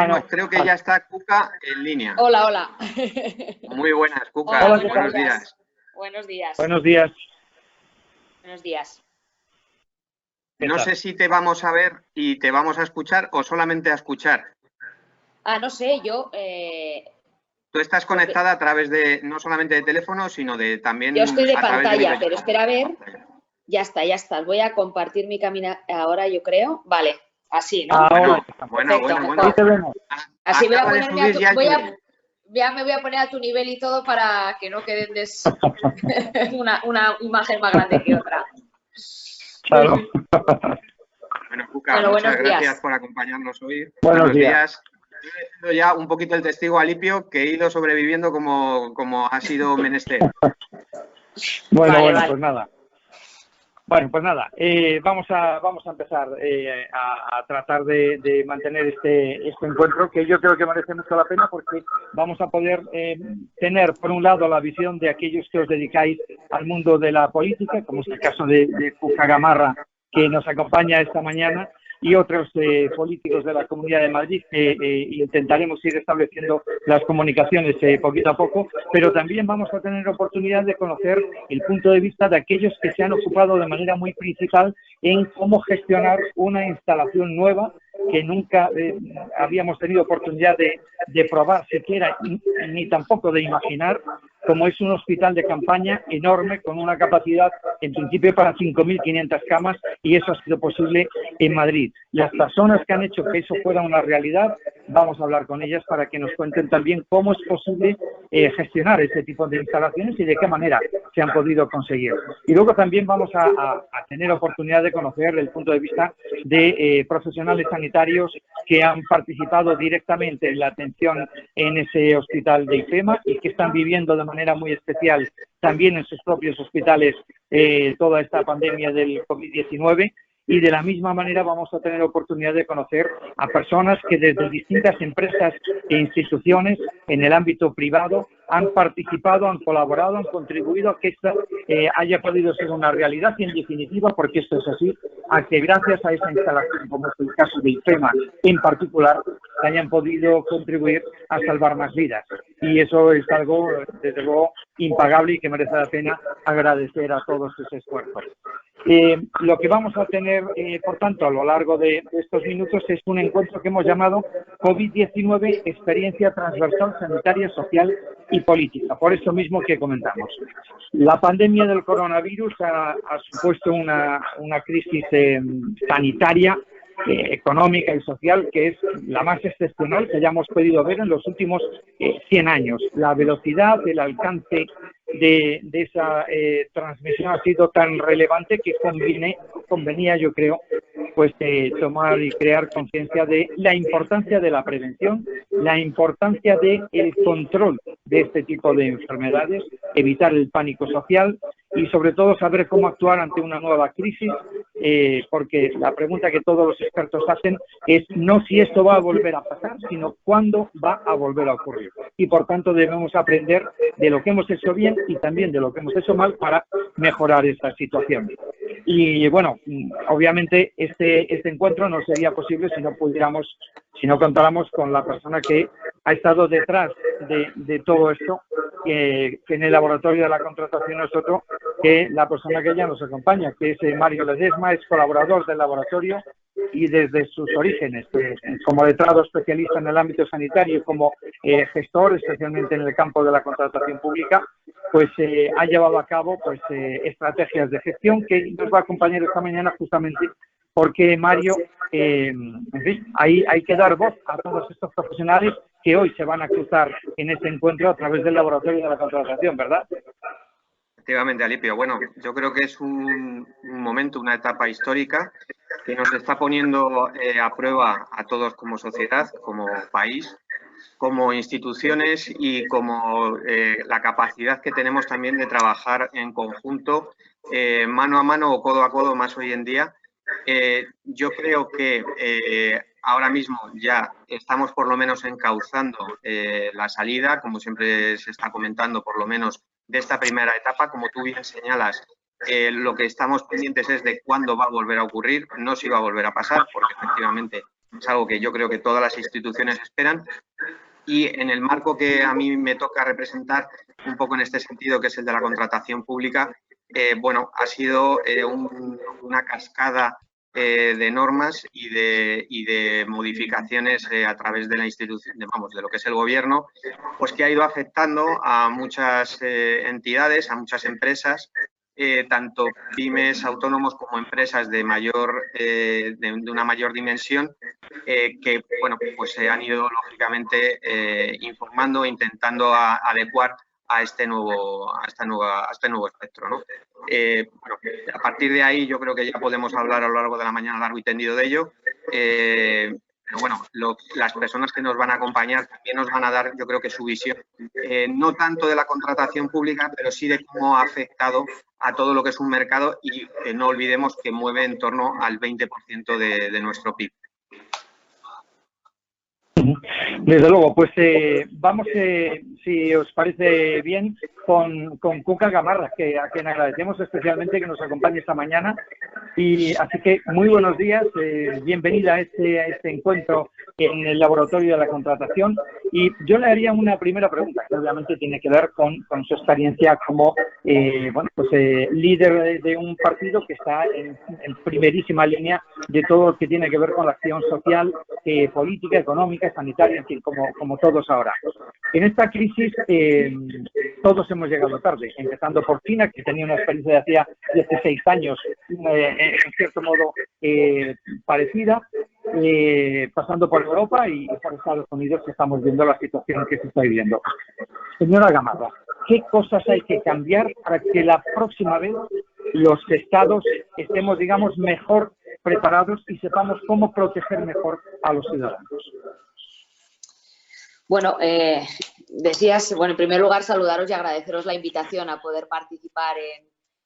mismo creo que ya está Cuca en línea. Hola, hola. Muy buenas, Cuca. Hola, buenos días. Buenos días. Buenos días. Buenos días. No sé si te vamos a ver y te vamos a escuchar o solamente a escuchar. No sé, yo... Tú estás conectada a través de, no solamente de teléfono, sino de también... Yo estoy de a través pantalla, de pero espera a ver. Ya está. Voy a compartir mi camino ahora, yo creo. Vale, así, ¿no? Bueno. Así voy a Acaba de ponerme subir ya el nivel. Ya me voy a poner a tu nivel y todo para que no queden una imagen más grande que otra. Claro. Bueno, Cuca, muchas gracias por acompañarnos hoy. Buenos días. Estoy siendo ya un poquito el testigo Alipio, que he ido sobreviviendo como ha sido menester. Vale. Pues nada. Bueno, pues nada, vamos a empezar a tratar de mantener este encuentro, que yo creo que merece mucho la pena, porque vamos a poder tener, por un lado, la visión de aquellos que os dedicáis al mundo de la política, como es el caso de Cuca Gamarra, que nos acompaña esta mañana, y otros políticos de la Comunidad de Madrid, intentaremos ir estableciendo las comunicaciones poquito a poco, pero también vamos a tener oportunidad de conocer el punto de vista de aquellos que se han ocupado de manera muy principal en cómo gestionar una instalación nueva que nunca habíamos tenido oportunidad de probar siquiera, ni tampoco de imaginar, como es un hospital de campaña enorme, con una capacidad en principio para 5.500 camas, y eso ha sido posible en Madrid. Las personas que han hecho que eso fuera una realidad, vamos a hablar con ellas para que nos cuenten también cómo es posible gestionar ese tipo de instalaciones y de qué manera se han podido conseguir. Y luego también vamos a tener oportunidad de conocer el punto de vista de profesionales sanitarios que han participado directamente en la atención en ese hospital de IFEMA y que están viviendo de manera muy especial también en sus propios hospitales toda esta pandemia del COVID-19. Y de la misma manera vamos a tener oportunidad de conocer a personas que desde distintas empresas e instituciones en el ámbito privado han participado, han colaborado, han contribuido a que esta haya podido ser una realidad, y en definitiva, porque esto es así, a que gracias a esa instalación, como es el caso de IFEMA en particular, hayan podido contribuir a salvar más vidas. Y eso es algo, desde luego, impagable y que merece la pena agradecer a todos ese esfuerzo. Lo que vamos a tener, por tanto, a lo largo de estos minutos es un encuentro que hemos llamado COVID-19, experiencia transversal, sanitaria, social y política, por eso mismo que comentamos. La pandemia del coronavirus ha supuesto una crisis sanitaria, económica y social, que es la más excepcional que hayamos podido ver en los últimos 100 años. La velocidad, el alcance de esa transmisión ha sido tan relevante que convenía, yo creo, pues tomar y crear conciencia de la importancia de la prevención, la importancia del control de este tipo de enfermedades, evitar el pánico social y sobre todo saber cómo actuar ante una nueva crisis, porque la pregunta que todos los expertos hacen es no si esto va a volver a pasar, sino cuándo va a volver a ocurrir. Y por tanto debemos aprender de lo que hemos hecho bien y también de lo que hemos hecho mal para mejorar esta situación. Y bueno, obviamente este encuentro no sería posible si no contáramos con la persona que ha estado detrás de todo esto, que en el laboratorio de la contratación no es otro que la persona que ya nos acompaña, que es Mario Ledesma, es colaborador del laboratorio y desde sus orígenes, como letrado especialista en el ámbito sanitario y como gestor, especialmente en el campo de la contratación pública, pues ha llevado a cabo pues estrategias de gestión que nos va a acompañar esta mañana justamente porque Mario, en fin, hay que dar voz a todos estos profesionales que hoy se van a cruzar en este encuentro a través del laboratorio de la contratación, ¿verdad? Efectivamente, Alipio. Bueno, yo creo que es un momento, una etapa histórica que nos está poniendo a prueba a todos como sociedad, como país, como instituciones y como la capacidad que tenemos también de trabajar en conjunto, mano a mano o codo a codo más hoy en día. Yo creo que ahora mismo ya estamos por lo menos encauzando la salida, como siempre se está comentando, por lo menos de esta primera etapa. Como tú bien señalas, lo que estamos pendientes es de cuándo va a volver a ocurrir, no si va a volver a pasar, porque efectivamente es algo que yo creo que todas las instituciones esperan. Y en el marco que a mí me toca representar, un poco en este sentido, que es el de la contratación pública, bueno, ha sido una cascada de normas y de modificaciones a través de la institución, de lo que es el gobierno, pues que ha ido afectando a muchas entidades, a muchas empresas, tanto pymes, autónomos como empresas de una mayor dimensión, que bueno, pues se han ido lógicamente informando e intentando adecuar a este nuevo espectro, ¿no? Bueno, a partir de ahí yo creo que ya podemos hablar a lo largo de la mañana largo y tendido de ello. Pero bueno, las personas que nos van a acompañar también nos van a dar, yo creo que su visión, no tanto de la contratación pública, pero sí de cómo ha afectado a todo lo que es un mercado y no olvidemos que mueve en torno al 20% de nuestro PIB. Desde luego, pues vamos, si os parece bien, con Cuca Gamarra, a quien agradecemos especialmente que nos acompañe esta mañana. Y así que muy buenos días, bienvenida a este encuentro en el Laboratorio de la Contratación. Y yo le haría una primera pregunta, que obviamente tiene que ver con su experiencia como líder de un partido que está en primerísima línea de todo lo que tiene que ver con la acción social, política, económica, sanitaria, en fin, como todos ahora. En esta crisis todos hemos llegado tarde, empezando por China, que tenía una experiencia de hace 6 años, en cierto modo parecida, pasando por Europa y por Estados Unidos, que estamos viendo la situación que se está viviendo. Señora Gamarra, ¿qué cosas hay que cambiar para que la próxima vez los estados estemos, digamos, mejor preparados y sepamos cómo proteger mejor a los ciudadanos? Bueno, decías, bueno, en primer lugar saludaros y agradeceros la invitación a poder participar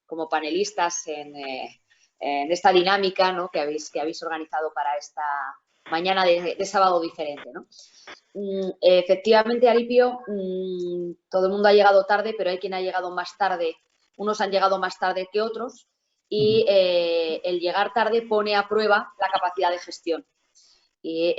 como panelistas en esta dinámica, ¿no?, que habéis organizado para esta mañana de sábado diferente, ¿no? Efectivamente, Alipio, todo el mundo ha llegado tarde, pero hay quien ha llegado más tarde. Unos han llegado más tarde que otros y el llegar tarde pone a prueba la capacidad de gestión. Y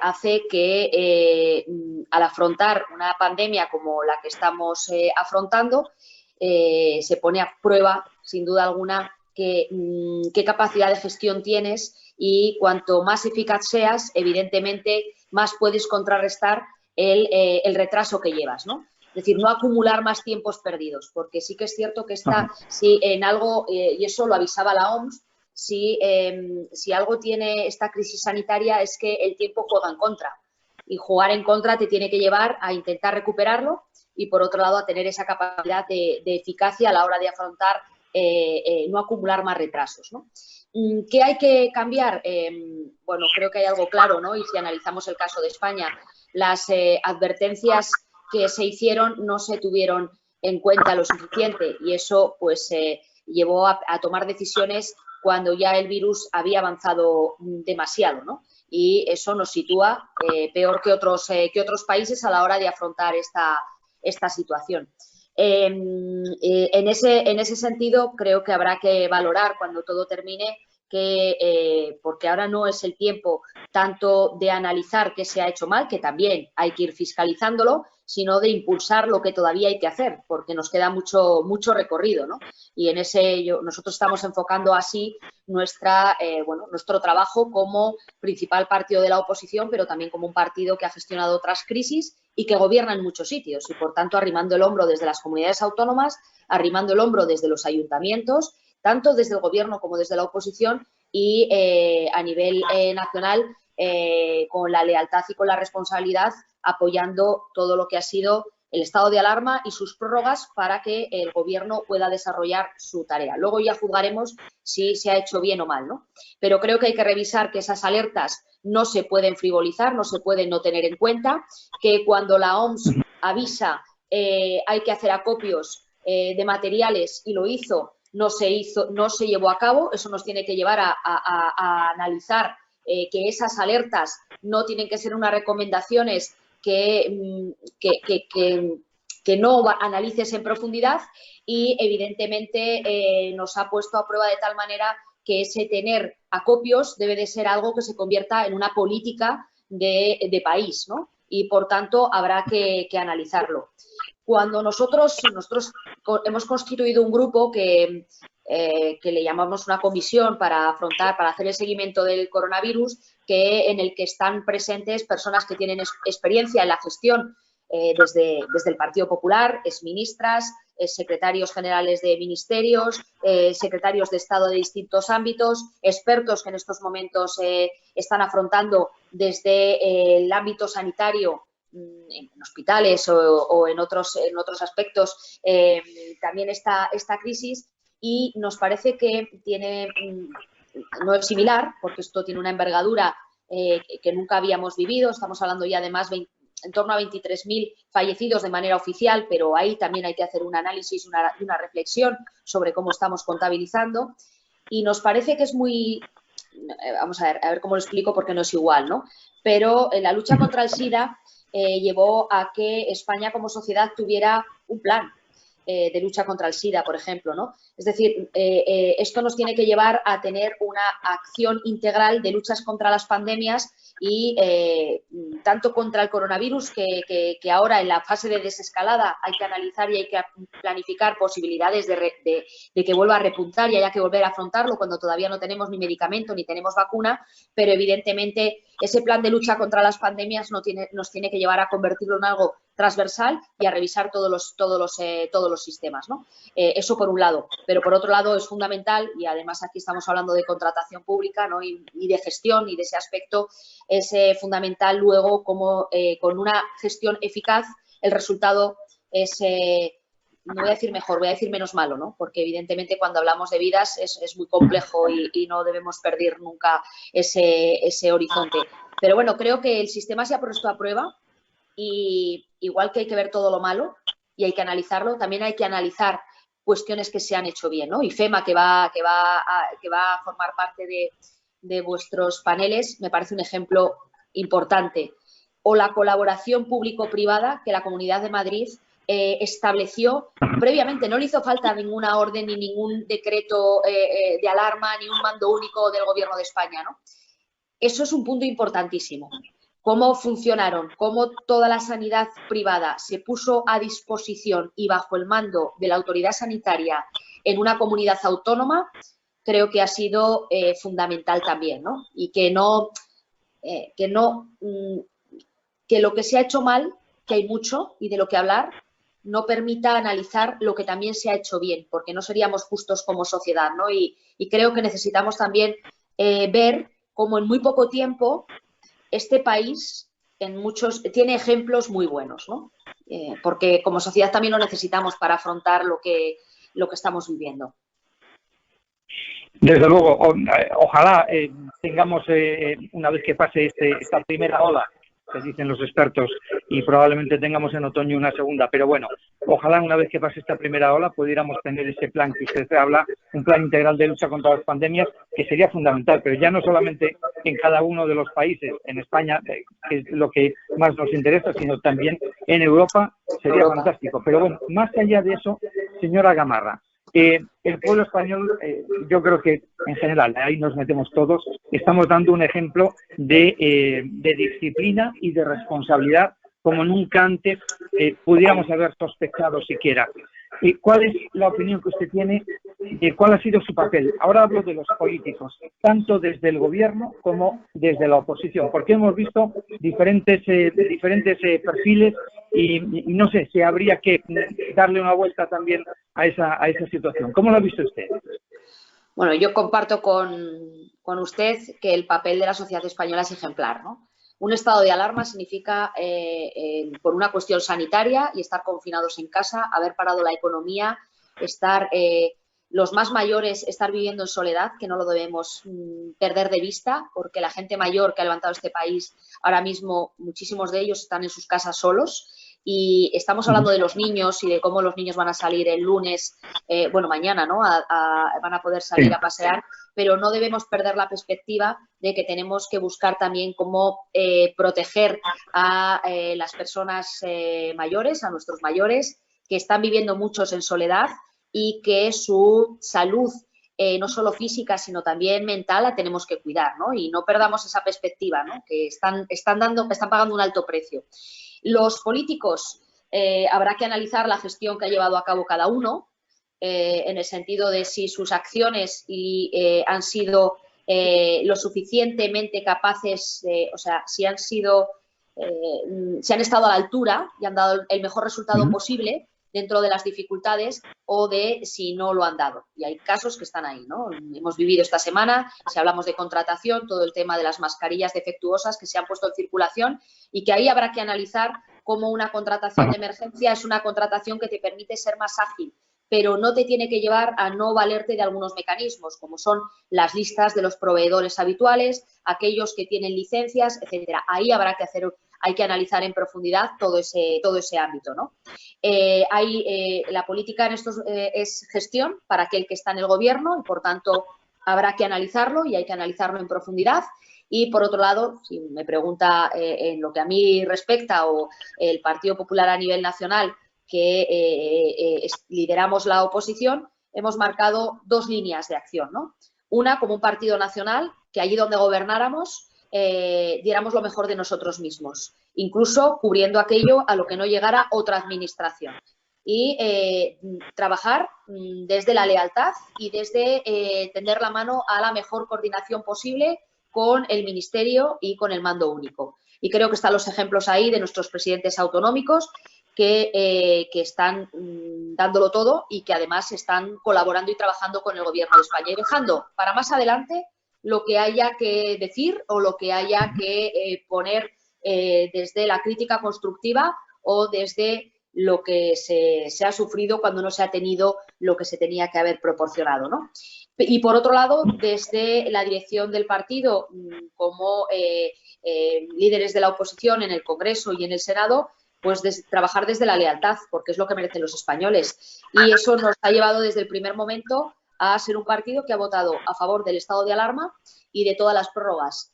hace que al afrontar una pandemia como la que estamos afrontando, se pone a prueba, sin duda alguna, qué capacidad de gestión tienes, y cuanto más eficaz seas, evidentemente, más puedes contrarrestar el retraso que llevas, ¿no? Es decir, no acumular más tiempos perdidos, porque sí que es cierto que si en algo, y eso lo avisaba la OMS, si algo tiene esta crisis sanitaria es que el tiempo juega en contra, y jugar en contra te tiene que llevar a intentar recuperarlo y, por otro lado, a tener esa capacidad de eficacia a la hora de afrontar, no acumular más retrasos, ¿no? ¿Qué hay que cambiar? Bueno, creo que hay algo claro, ¿no? Y si analizamos el caso de España, las advertencias que se hicieron no se tuvieron en cuenta lo suficiente, y eso pues llevó a tomar decisiones cuando ya el virus había avanzado demasiado, ¿no? Y eso nos sitúa peor que otros países a la hora de afrontar esta situación. En ese sentido, creo que habrá que valorar cuando todo termine porque ahora no es el tiempo tanto de analizar qué se ha hecho mal, que también hay que ir fiscalizándolo, sino de impulsar lo que todavía hay que hacer, porque nos queda mucho recorrido, ¿no? Y en nosotros estamos enfocando así nuestro trabajo como principal partido de la oposición, pero también como un partido que ha gestionado otras crisis y que gobierna en muchos sitios, y por tanto arrimando el hombro desde las comunidades autónomas, arrimando el hombro desde los ayuntamientos, tanto desde el gobierno como desde la oposición, y a nivel nacional, con la lealtad y con la responsabilidad, apoyando todo lo que ha sido el estado de alarma y sus prórrogas para que el gobierno pueda desarrollar su tarea. Luego ya juzgaremos si se ha hecho bien o mal, ¿no? Pero creo que hay que revisar que esas alertas no se pueden frivolizar, no se pueden no tener en cuenta, que cuando la OMS avisa hay que hacer acopios de materiales y lo hizo, no se llevó a cabo. Eso nos tiene que llevar a analizar que esas alertas no tienen que ser unas recomendaciones que no analices en profundidad, y evidentemente nos ha puesto a prueba de tal manera que ese tener acopios debe de ser algo que se convierta en una política de país, ¿no? Y, por tanto, habrá que analizarlo. Cuando nosotros hemos constituido un grupo que le llamamos una comisión para hacer el seguimiento del coronavirus, en el que están presentes personas que tienen experiencia en la gestión desde el Partido Popular, exministras, secretarios generales de ministerios, secretarios de Estado de distintos ámbitos, expertos que en estos momentos están afrontando desde el ámbito sanitario en hospitales o en otros aspectos también esta crisis, y nos parece que no es similar, porque esto tiene una envergadura que nunca habíamos vivido. Estamos hablando ya de en torno a 23.000 fallecidos de manera oficial, pero ahí también hay que hacer un análisis y una reflexión sobre cómo estamos contabilizando, y nos parece que es muy... Vamos a ver cómo lo explico, porque no es igual, ¿no? Pero la lucha contra el SIDA llevó a que España como sociedad tuviera un plan de lucha contra el SIDA, por ejemplo, ¿no? Es decir, esto nos tiene que llevar a tener una acción integral de luchas contra las pandemias y tanto contra el coronavirus, que ahora en la fase de desescalada hay que analizar y hay que planificar posibilidades de que vuelva a repuntar y haya que volver a afrontarlo cuando todavía no tenemos ni medicamento ni tenemos vacuna, pero evidentemente ese plan de lucha contra las pandemias nos tiene que llevar a convertirlo en algo transversal y a revisar todos los sistemas, ¿no? Eso por un lado, pero por otro lado es fundamental, y además aquí estamos hablando de contratación pública, ¿no? y de gestión, y de ese aspecto es fundamental luego como con una gestión eficaz el resultado es, no voy a decir mejor, voy a decir menos malo, ¿no? Porque evidentemente cuando hablamos de vidas es muy complejo y no debemos perder nunca ese horizonte. Pero bueno, creo que el sistema se ha puesto a prueba. Y igual que hay que ver todo lo malo y hay que analizarlo, también hay que analizar cuestiones que se han hecho bien, ¿no? Y FEMA, que va a formar parte de vuestros paneles, me parece un ejemplo importante. O la colaboración público-privada que la Comunidad de Madrid estableció previamente. No le hizo falta ninguna orden ni ningún decreto de alarma ni un mando único del Gobierno de España, ¿no? Eso es un punto importantísimo. Cómo funcionaron, cómo toda la sanidad privada se puso a disposición y bajo el mando de la autoridad sanitaria en una comunidad autónoma, creo que ha sido fundamental también, ¿no? Y que lo que se ha hecho mal, que hay mucho y de lo que hablar, no permita analizar lo que también se ha hecho bien, porque no seríamos justos como sociedad, ¿no? Y creo que necesitamos también ver cómo en muy poco tiempo este país tiene ejemplos muy buenos, ¿no? Porque como sociedad también lo necesitamos para afrontar lo que estamos viviendo. Desde luego, ojalá tengamos, una vez que pase esta primera ola, que dicen los expertos, y probablemente tengamos en otoño una segunda, pero bueno, ojalá una vez que pase esta primera ola pudiéramos tener ese plan que usted habla, un plan integral de lucha contra las pandemias, que sería fundamental, pero ya no solamente en cada uno de los países, en España, que es lo que más nos interesa, sino también en Europa, sería fantástico. Pero bueno, más allá de eso, señora Gamarra, el pueblo español, yo creo que en general, ahí nos metemos todos, estamos dando un ejemplo de disciplina y de responsabilidad como nunca antes pudiéramos haber sospechado siquiera. ¿Cuál es la opinión que usted tiene de cuál ha sido su papel? Ahora hablo de los políticos, tanto desde el gobierno como desde la oposición, porque hemos visto diferentes perfiles y no sé si habría que darle una vuelta también a esa situación. ¿Cómo lo ha visto usted? Bueno, yo comparto con usted que el papel de la sociedad española es ejemplar, ¿no? Un estado de alarma significa, por una cuestión sanitaria y estar confinados en casa, haber parado la economía, estar los más mayores, estar viviendo en soledad, que no lo debemos perder de vista, porque la gente mayor que ha levantado este país, ahora mismo muchísimos de ellos están en sus casas solos. Y estamos hablando de los niños y de cómo los niños van a salir el lunes, bueno, mañana, ¿no? Van a poder salir a pasear, pero no debemos perder la perspectiva de que tenemos que buscar también cómo proteger a las personas mayores, a nuestros mayores, que están viviendo muchos en soledad y que su salud no solo física, sino también mental, la tenemos que cuidar, ¿no? Y no perdamos esa perspectiva, ¿no? Que están pagando un alto precio. Los políticos, habrá que analizar la gestión que ha llevado a cabo cada uno, en el sentido de si sus acciones han sido lo suficientemente capaces, o sea, si han estado a la altura y han dado el mejor resultado posible dentro de las dificultades, o de si no lo han dado. Y hay casos que están ahí, ¿no? Hemos vivido esta semana, si hablamos de contratación, todo el tema de las mascarillas defectuosas que se han puesto en circulación, y que ahí habrá que analizar cómo una contratación de emergencia es una contratación que te permite ser más ágil, pero no te tiene que llevar a no valerte de algunos mecanismos, como son las listas de los proveedores habituales, aquellos que tienen licencias, etcétera. Ahí hay que analizar en profundidad todo ese ámbito, ¿no? La política en estos es gestión para aquel que está en el gobierno, y por tanto habrá que analizarlo, y hay que analizarlo en profundidad. Y por otro lado, si me pregunta en lo que a mí respecta, o el Partido Popular a nivel nacional, que lideramos la oposición, hemos marcado dos líneas de acción, ¿no? Una, como un partido nacional, que allí donde gobernáramos diéramos lo mejor de nosotros mismos, incluso cubriendo aquello a lo que no llegara otra administración. Y trabajar desde la lealtad y desde tender la mano a la mejor coordinación posible con el Ministerio y con el mando único. Y creo que están los ejemplos ahí de nuestros presidentes autonómicos que están dándolo todo, y que además están colaborando y trabajando con el Gobierno de España, y dejando para más adelante lo que haya que decir o lo que haya que poner desde la crítica constructiva, o desde lo que se ha sufrido cuando no se ha tenido lo que se tenía que haber proporcionado, ¿no? Y por otro lado, desde la dirección del partido, como líderes de la oposición en el Congreso y en el Senado, pues trabajar desde la lealtad, porque es lo que merecen los españoles. Y eso nos ha llevado desde el primer momento a ser un partido que ha votado a favor del estado de alarma y de todas las prórrogas,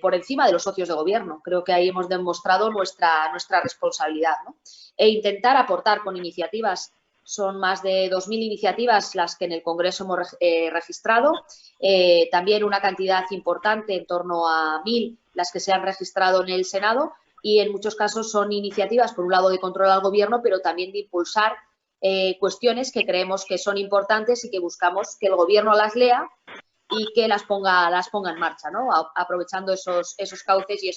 por encima de los socios de gobierno. Creo que ahí hemos demostrado nuestra responsabilidad, ¿no? E intentar aportar con iniciativas. Son más de 2.000 iniciativas las que en el Congreso hemos registrado, también una cantidad importante, en torno a 1.000, las que se han registrado en el Senado, y en muchos casos son iniciativas, por un lado, de control al gobierno, pero también de impulsar cuestiones que creemos que son importantes y que buscamos que el gobierno las lea y que las ponga en marcha, ¿no? Aprovechando esos cauces y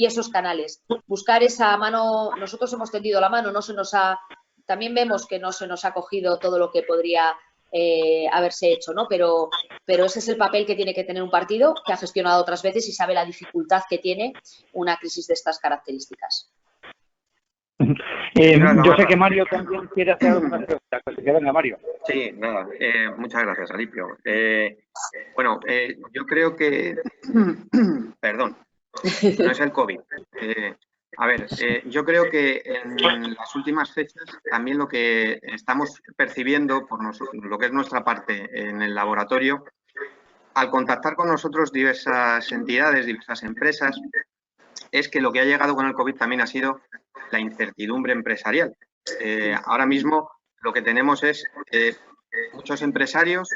esos canales. Buscar esa mano. Nosotros hemos tendido la mano, también vemos que no se nos ha cogido todo lo que podría haberse hecho, ¿no? Pero ese es el papel que tiene que tener un partido que ha gestionado otras veces y sabe la dificultad que tiene una crisis de estas características. Yo sé que Mario también quiere hacer alguna pregunta. Venga, Mario. Sí, nada, muchas gracias, Alipio. Yo creo que... Perdón, no es el COVID. Yo creo que en las últimas fechas también lo que estamos percibiendo por lo que es nuestra parte en el laboratorio, al contactar con nosotros diversas entidades, diversas empresas, es que lo que ha llegado con el COVID también ha sido la incertidumbre empresarial. Ahora mismo lo que tenemos es muchos empresarios,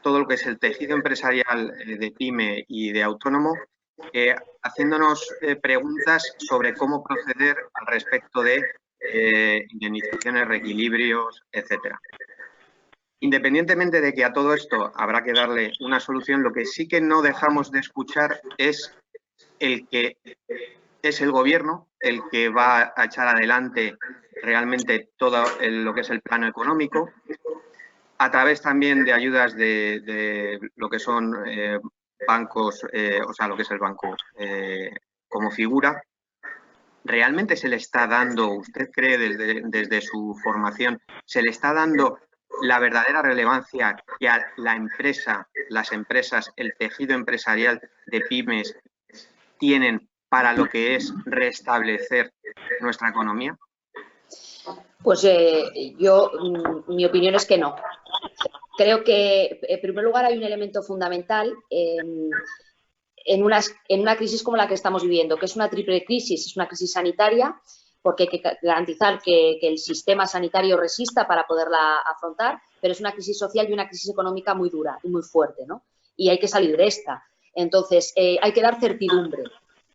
todo lo que es el tejido empresarial de pyme y de autónomo, haciéndonos preguntas sobre cómo proceder al respecto de indemnizaciones, reequilibrios, etcétera. Independientemente de que a todo esto habrá que darle una solución, lo que sí que no dejamos de escuchar es que es el gobierno el que va a echar adelante realmente todo lo que es el plano económico, a través también de ayudas de lo que son bancos, o sea, lo que es el banco como figura. ¿Realmente se le está dando, usted cree desde su formación, se le está dando la verdadera relevancia que a la empresa, las empresas, el tejido empresarial de pymes tienen para lo que es restablecer nuestra economía? Pues mi opinión es que no. Creo que, en primer lugar, hay un elemento fundamental en una crisis como la que estamos viviendo, que es una triple crisis. Es una crisis sanitaria, porque hay que garantizar que el sistema sanitario resista para poderla afrontar, pero es una crisis social y una crisis económica muy dura y muy fuerte, ¿no? Y hay que salir de esta. Entonces, hay que dar certidumbre,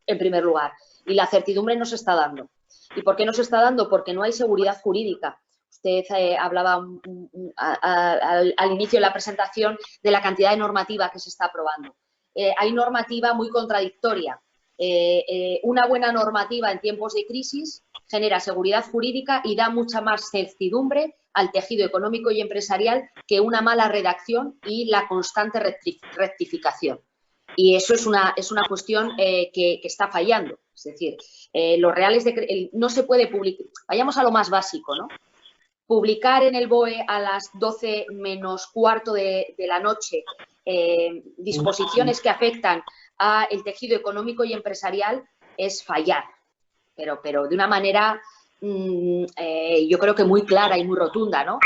en primer lugar, y la certidumbre no se está dando. ¿Y por qué no se está dando? Porque no hay seguridad jurídica. Usted hablaba al inicio de la presentación de la cantidad de normativa que se está aprobando. Hay normativa muy contradictoria. Una buena normativa en tiempos de crisis genera seguridad jurídica y da mucha más certidumbre al tejido económico y empresarial que una mala redacción y la constante rectificación. Y eso es una cuestión que está fallando. Es decir, los reales no se puede publicar. Vayamos a lo más básico, ¿no? Publicar en el BOE a las 12 menos cuarto de la noche disposiciones que afectan al tejido económico y empresarial es fallar, pero de una manera yo creo que muy clara y muy rotunda, ¿no?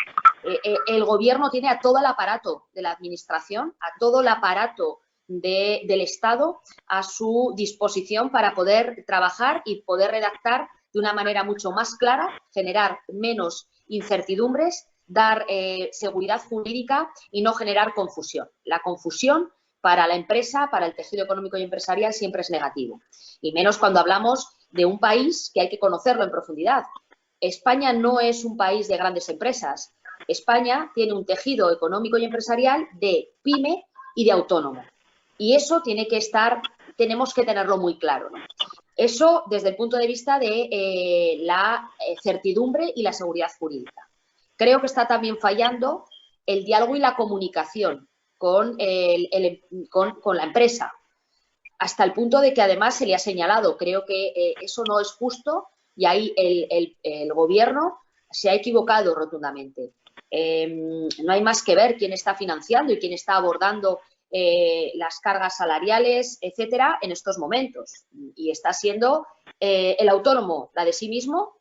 El gobierno tiene a todo el aparato de la administración, a todo el aparato del Estado a su disposición para poder trabajar y poder redactar de una manera mucho más clara, generar menos incertidumbres, dar seguridad jurídica y no generar confusión. La confusión para la empresa, para el tejido económico y empresarial siempre es negativo. Y menos cuando hablamos de un país que hay que conocerlo en profundidad. España no es un país de grandes empresas. España tiene un tejido económico y empresarial de pyme y de autónomo. Y eso tenemos que tenerlo muy claro, ¿no? Eso desde el punto de vista de la certidumbre y la seguridad jurídica. Creo que está también fallando el diálogo y la comunicación con la empresa, hasta el punto de que además se le ha señalado. Creo que eso no es justo y ahí el gobierno se ha equivocado rotundamente. No hay más que ver quién está financiando y quién está abordando las cargas salariales, etcétera, en estos momentos. Y está siendo el autónomo la de sí mismo,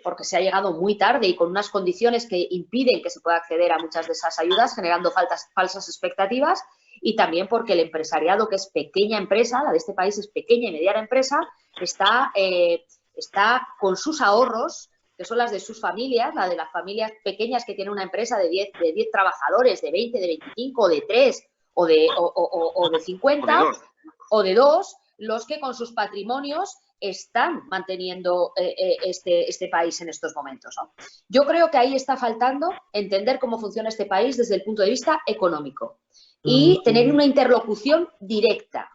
porque se ha llegado muy tarde y con unas condiciones que impiden que se pueda acceder a muchas de esas ayudas, generando falsas expectativas, y también porque el empresariado, que es pequeña empresa, la de este país es pequeña y mediana empresa, está con sus ahorros, que son las de sus familias, la de las familias pequeñas que tienen una empresa de 10 trabajadores, de 20, de 25, o de 3, o de 50, o de 2, los que con sus patrimonios están manteniendo este país en estos momentos, ¿no? Yo creo que ahí está faltando entender cómo funciona este país desde el punto de vista económico y tener una interlocución directa.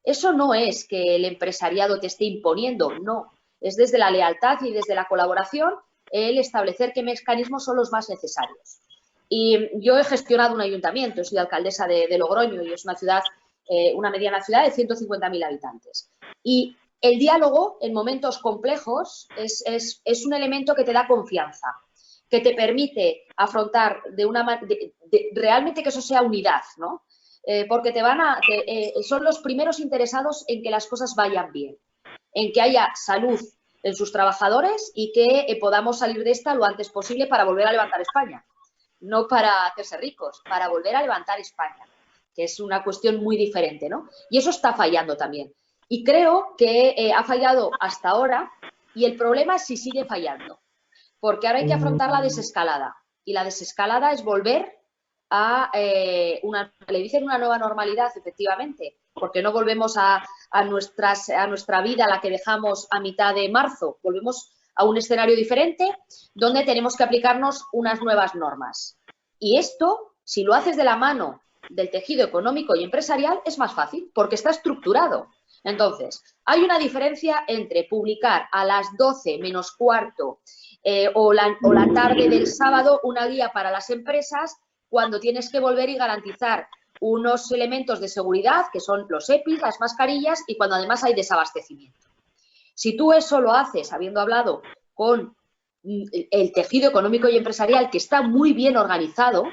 Eso no es que el empresariado te esté imponiendo, no. Es desde la lealtad y desde la colaboración el establecer qué mecanismos son los más necesarios. Y yo he gestionado un ayuntamiento, he sido alcaldesa de Logroño y es una ciudad, una mediana ciudad de 150.000 habitantes. Y el diálogo en momentos complejos es un elemento que te da confianza, que te permite afrontar realmente que eso sea unidad, ¿no? Porque son los primeros interesados en que las cosas vayan bien, en que haya salud en sus trabajadores y que podamos salir de esta lo antes posible para volver a levantar España. No para hacerse ricos, para volver a levantar España, que es una cuestión muy diferente, ¿no? Y eso está fallando también. Y creo que ha fallado hasta ahora y el problema es si sigue fallando, porque ahora hay que afrontar la desescalada y la desescalada es volver a le dicen una nueva normalidad, efectivamente, porque no volvemos a nuestra vida, la que dejamos a mitad de marzo, volvemos a un escenario diferente donde tenemos que aplicarnos unas nuevas normas. Y esto, si lo haces de la mano del tejido económico y empresarial, es más fácil porque está estructurado. Entonces, hay una diferencia entre publicar a las 12 menos cuarto o la tarde del sábado una guía para las empresas cuando tienes que volver y garantizar unos elementos de seguridad que son los EPIs, las mascarillas y cuando además hay desabastecimiento. Si tú eso lo haces habiendo hablado con el tejido económico y empresarial que está muy bien organizado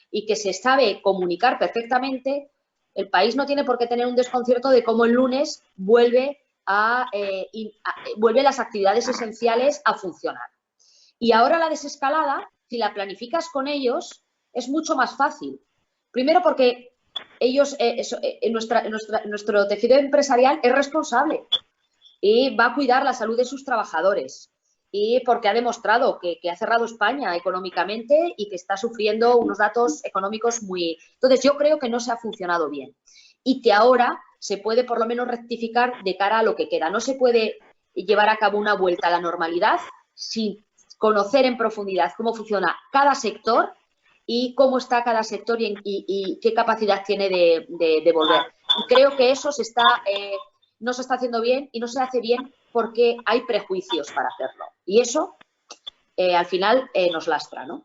y que se sabe comunicar perfectamente, el país no tiene por qué tener un desconcierto de cómo el lunes vuelve las actividades esenciales a funcionar. Y ahora la desescalada, si la planificas con ellos, es mucho más fácil. Primero porque ellos, nuestro tejido empresarial es responsable y va a cuidar la salud de sus trabajadores. y porque ha demostrado que ha cerrado España económicamente y que está sufriendo unos datos económicos muy... Entonces, yo creo que no se ha funcionado bien y que ahora se puede por lo menos rectificar de cara a lo que queda. No se puede llevar a cabo una vuelta a la normalidad sin conocer en profundidad cómo funciona cada sector y cómo está cada sector y qué capacidad tiene de volver. Y creo que eso no se está haciendo bien y no se hace bien porque hay prejuicios para hacerlo. Y eso, al final, nos lastra, ¿no?